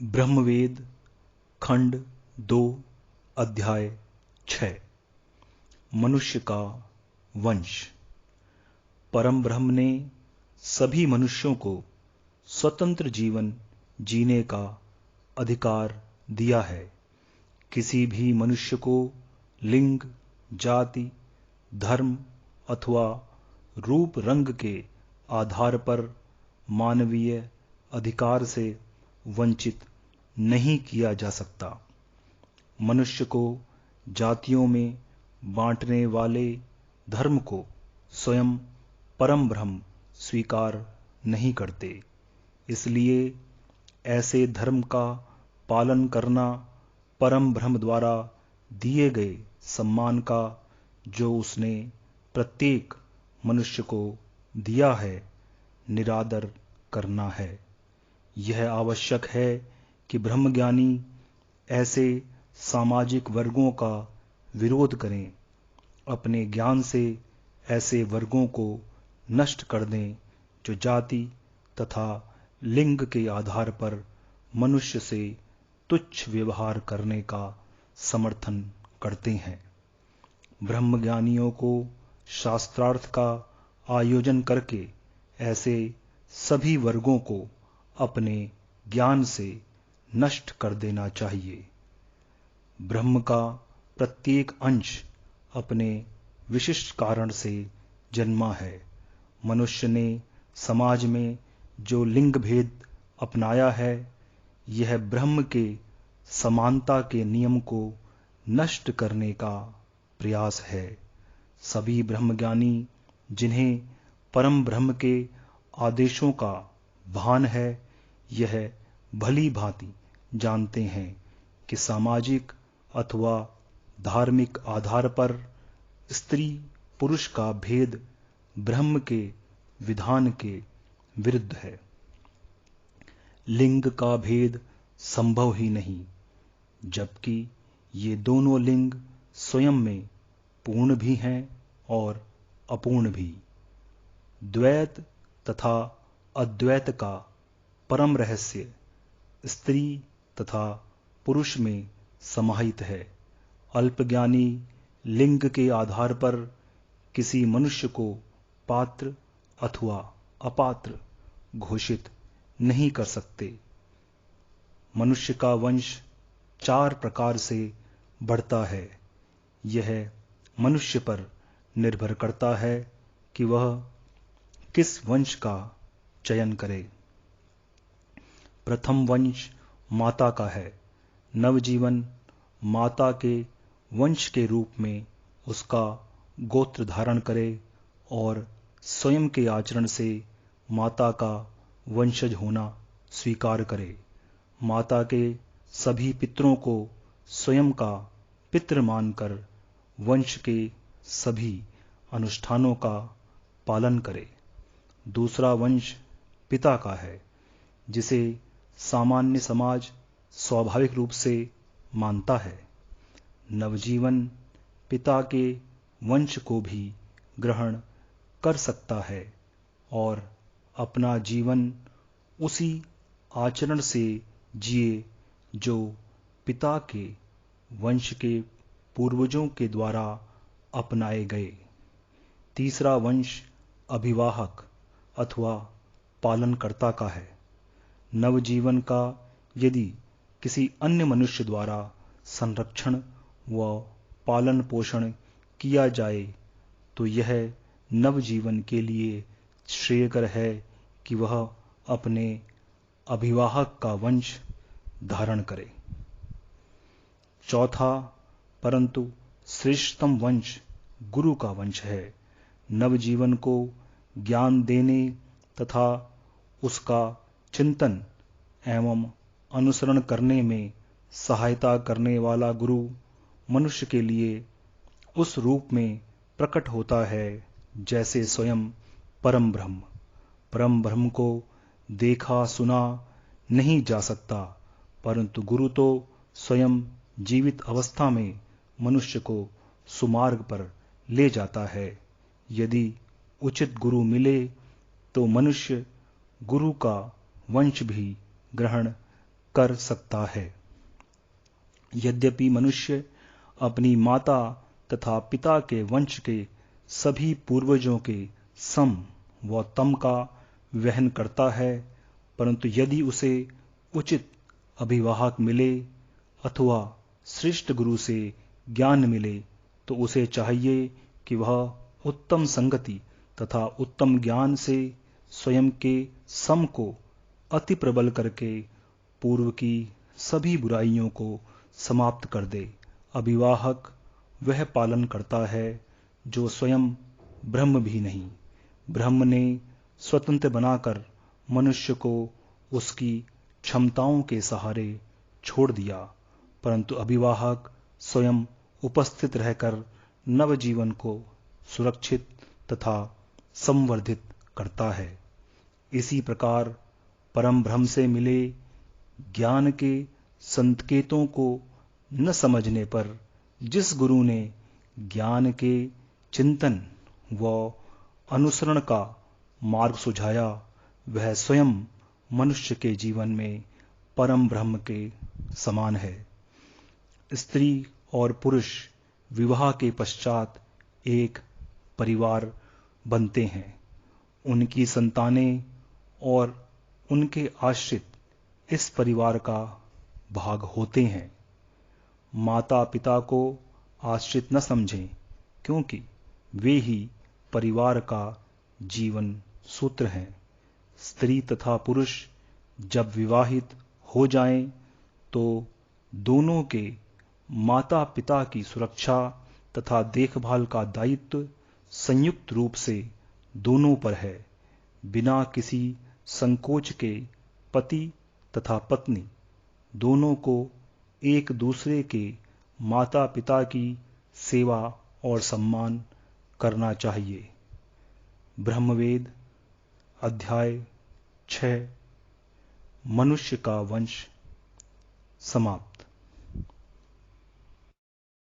ब्रह्मवेद खंड 2 अध्याय 6 मनुष्य का वंश। परम ब्रह्म ने सभी मनुष्यों को स्वतंत्र जीवन जीने का अधिकार दिया है। किसी भी मनुष्य को लिंग, जाति, धर्म अथवा रूप रंग के आधार पर मानवीय अधिकार से वंचित नहीं किया जा सकता। मनुष्य को जातियों में बांटने वाले धर्म को स्वयं परम ब्रह्म स्वीकार नहीं करते। इसलिए ऐसे धर्म का पालन करना परम ब्रह्म द्वारा दिए गए सम्मान का, जो उसने प्रत्येक मनुष्य को दिया है, निरादर करना है। यह आवश्यक है कि ब्रह्मज्ञानी ऐसे सामाजिक वर्गों का विरोध करें, अपने ज्ञान से ऐसे वर्गों को नष्ट कर दें जो जाति तथा लिंग के आधार पर मनुष्य से तुच्छ व्यवहार करने का समर्थन करते हैं। ब्रह्मज्ञानियों को शास्त्रार्थ का आयोजन करके ऐसे सभी वर्गों को अपने ज्ञान से नष्ट कर देना चाहिए। ब्रह्म का प्रत्येक अंश अपने विशिष्ट कारण से जन्मा है। मनुष्य ने समाज में जो लिंग भेद अपनाया है, यह ब्रह्म के समानता के नियम को नष्ट करने का प्रयास है। सभी ब्रह्मज्ञानी, जिन्हें परम ब्रह्म के आदेशों का भान है, यह भली भांति जानते हैं कि सामाजिक अथवा धार्मिक आधार पर स्त्री पुरुष का भेद ब्रह्म के विधान के विरुद्ध है। लिंग का भेद संभव ही नहीं, जबकि ये दोनों लिंग स्वयं में पूर्ण भी हैं और अपूर्ण भी। द्वैत तथा अद्वैत का परम रहस्य स्त्री तथा पुरुष में समाहित है। अल्पज्ञानी लिंग के आधार पर किसी मनुष्य को पात्र अथवा अपात्र घोषित नहीं कर सकते। मनुष्य का वंश 4 प्रकार से बढ़ता है। यह मनुष्य पर निर्भर करता है कि वह किस वंश का चयन करे। प्रथम वंश माता का है। नवजीवन माता के वंश के रूप में उसका गोत्र धारण करे और स्वयं के आचरण से माता का वंशज होना स्वीकार करे। माता के सभी पितरों को स्वयं का पितृ मानकर वंश के सभी अनुष्ठानों का पालन करे। दूसरा वंश पिता का है, जिसे सामान्य समाज स्वाभाविक रूप से मानता है। नवजीवन पिता के वंश को भी ग्रहण कर सकता है और अपना जीवन उसी आचरण से जिए जो पिता के वंश के पूर्वजों के द्वारा अपनाए गए। तीसरा वंश अभिवाहक अथवा पालनकर्ता का है। नवजीवन का यदि किसी अन्य मनुष्य द्वारा संरक्षण व पालन पोषण किया जाए, तो यह नवजीवन के लिए श्रेयकर है कि वह अपने अभिवाहक का वंश धारण करे। चौथा परंतु श्रेष्ठतम वंश गुरु का वंश है। नवजीवन को ज्ञान देने तथा उसका चिंतन एवं अनुसरण करने में सहायता करने वाला गुरु मनुष्य के लिए उस रूप में प्रकट होता है जैसे स्वयं परम ब्रह्म। परम ब्रह्म को देखा सुना नहीं जा सकता, परंतु गुरु तो स्वयं जीवित अवस्था में मनुष्य को सुमार्ग पर ले जाता है। यदि उचित गुरु मिले तो मनुष्य गुरु का वंश भी ग्रहण कर सकता है। यद्यपि मनुष्य अपनी माता तथा पिता के वंश के सभी पूर्वजों के सम व तम का वहन करता है, परंतु यदि उसे उचित अभिवाहक मिले अथवा श्रेष्ठ गुरु से ज्ञान मिले तो उसे चाहिए कि वह उत्तम संगति तथा उत्तम ज्ञान से स्वयं के सम को अति प्रबल करके पूर्व की सभी बुराइयों को समाप्त कर दे। अभिवाहक वह पालन करता है जो स्वयं ब्रह्म भी नहीं। ब्रह्म ने स्वतंत्र बनाकर मनुष्य को उसकी क्षमताओं के सहारे छोड़ दिया, परंतु अभिवाहक स्वयं उपस्थित रहकर नवजीवन को सुरक्षित तथा संवर्धित करता है। इसी प्रकार परम ब्रह्म से मिले ज्ञान के संकेतों को न समझने पर जिस गुरु ने ज्ञान के चिंतन व अनुसरण का मार्ग सुझाया, वह स्वयं मनुष्य के जीवन में परम ब्रह्म के समान है। स्त्री और पुरुष विवाह के पश्चात एक परिवार बनते हैं। उनकी संतानें और उनके आश्रित इस परिवार का भाग होते हैं। माता पिता को आश्रित न समझें, क्योंकि वे ही परिवार का जीवन सूत्र हैं। स्त्री तथा पुरुष जब विवाहित हो जाएं, तो दोनों के माता पिता की सुरक्षा तथा देखभाल का दायित्व संयुक्त रूप से दोनों पर है। बिना किसी संकोच के पति तथा पत्नी दोनों को एक दूसरे के माता पिता की सेवा और सम्मान करना चाहिए। ब्रह्मवेद अध्याय 6 मनुष्य का वंश समाप्त।